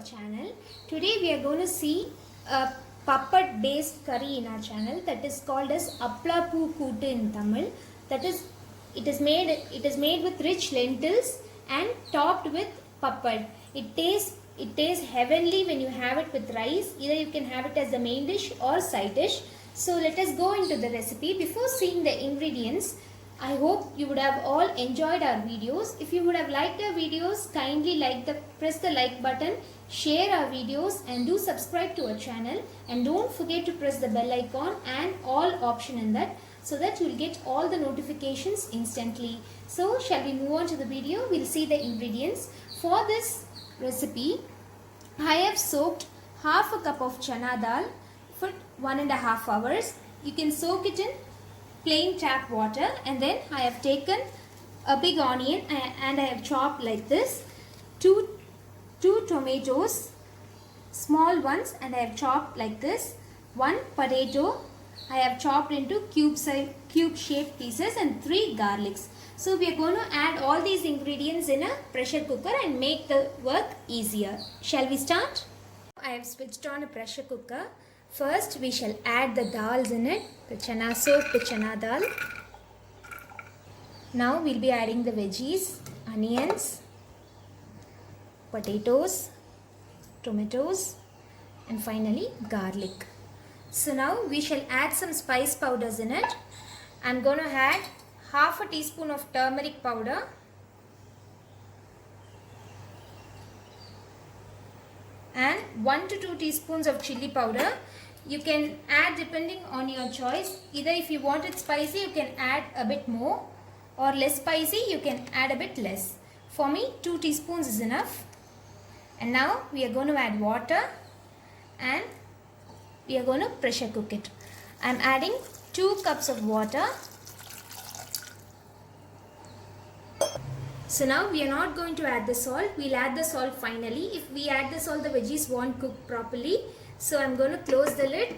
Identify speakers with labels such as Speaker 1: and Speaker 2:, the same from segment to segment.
Speaker 1: our channel. Today we are going to see a puppet based curry in our channel that is called as Appla Poo Kootu in Tamil. That is, it is made with rich lentils and topped with puppet. It tastes heavenly when you have it with rice. Either you can have it as the main dish or side dish. So let us go into the recipe. Before seeing the ingredients, I hope you would have all enjoyed our videos. If you would have liked our videos, kindly press the like button, share our videos and do subscribe to our channel, and don't forget to press the bell icon and all option in that so that you will get all the notifications instantly. So shall we move on to the video? We'll see the ingredients. For this recipe, I have soaked half a cup of chana dal for 1.5 hours. You can soak it in plain tap water, and then I have taken a big onion and I have chopped like this, two tomatoes, small ones, and I have chopped like this, one potato I have chopped into cube shaped pieces, and 3 garlics. So we are going to add all these ingredients in a pressure cooker and make the work easier. Shall we start? I have switched on a pressure cooker. First we shall add the dals in it, the soaked chana dal. Now we'll be adding the veggies, onions, potatoes, tomatoes, and finally garlic. So now we shall add some spice powders in it. I'm going to add half a teaspoon of turmeric powder, and 1 to 2 teaspoons of chili powder. You can add depending on your choice. Either if you want it spicy, you can add a bit more, or less spicy, you can add a bit less. For me, 2 teaspoons is enough. And now we are going to add water and we are going to pressure cook it. I am adding 2 cups of water. So now we are not going to add the salt. We'll add the salt finally. If we add the salt, the veggies won't cook properly. So I'm going to close the lid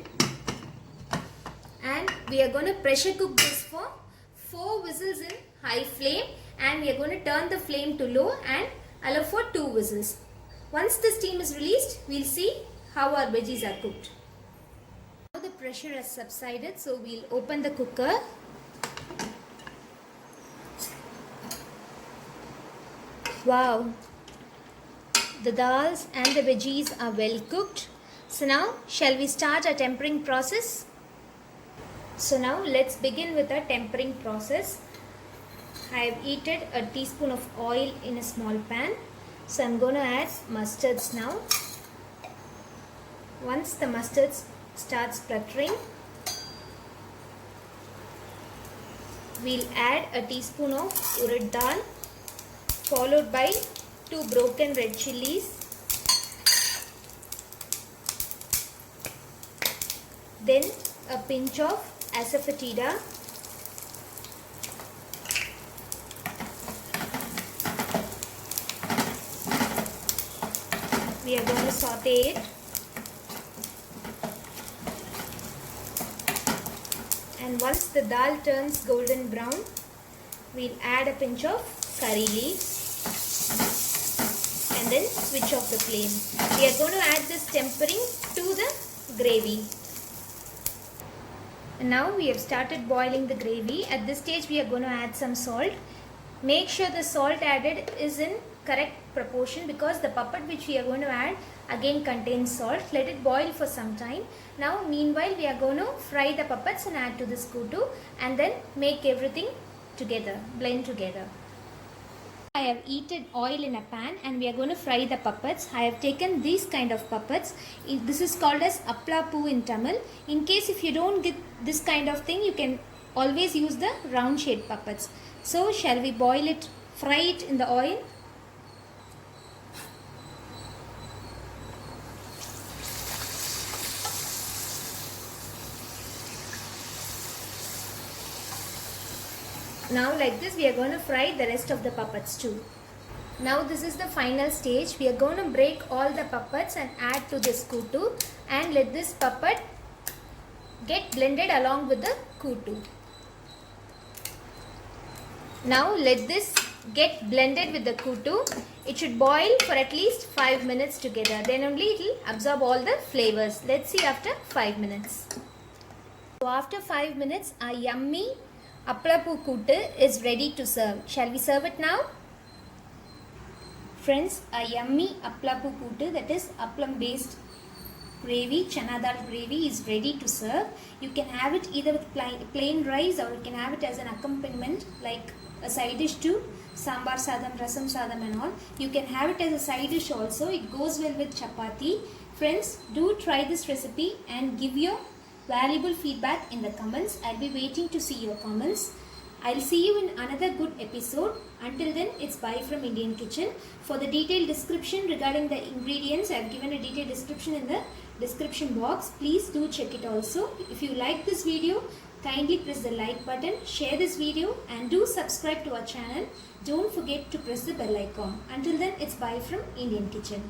Speaker 1: and we are going to pressure cook this for 4 whistles in high flame, and we are going to turn the flame to low and allow for 2 whistles. Once the steam is released, we'll see how our veggies are cooked. Now the pressure has subsided, so we'll open the cooker. Wow, the dals and the veggies are well cooked. So now shall we start our tempering process? So now let's begin with our tempering process. I have heated a teaspoon of oil in a small pan. So I'm going to add mustards now. Once the mustard starts spluttering, we'll add a teaspoon of urad dal, followed by 2 broken red chilies, then a pinch of asafoetida, we are going to saute it, and once the dal turns golden brown, we'll add a pinch of curry leaves and then switch off the flame. We are going to add this tempering to the gravy. And now we have started boiling the gravy. At this stage we are going to add some salt. Make sure the salt added is in correct proportion, because the puppet which we are going to add again contains salt. Let it boil for some time. Now meanwhile we are going to fry the puppets and add to this kootu, and then make everything together, blend together. I have heated oil in a pan and we are going to fry the puppets. I have taken these kind of puppets. This is called as Appla Poo in Tamil. In case if you don't get this kind of thing, you can always use the round shaped puppets. So shall we fry it in the oil? Now like this we are going to fry the rest of the puppets too. Now this is the final stage. We are going to break all the puppets and add to this kootu, and let this puppet get blended along with the kootu. Now let this get blended with the kuttu. It should boil for at least 5 minutes together. Then only it will absorb all the flavors. Let's see after 5 minutes. So after 5 minutes, our yummy Appalapoo Kootu is ready to serve. Shall we serve it now? Friends, a yummy Appalapoo Kootu, that is appalam based gravy, chana dal gravy, is ready to serve. You can have it either with plain rice, or you can have it as an accompaniment like a side dish to sambar sadam, rasam sadam and all. You can have it as a side dish also. It goes well with chapati. Friends, do try this recipe and give your valuable feedback in the comments. I'll be waiting to see your comments. I'll see you in another good episode. Until then, it's bye from Indian Kitchen. For the detailed description regarding the ingredients, I've given a detailed description in the description box. Please do check it also. If you like this video, kindly press the like button, share this video and do subscribe to our channel. Don't forget to press the bell icon. Until then, it's bye from Indian Kitchen.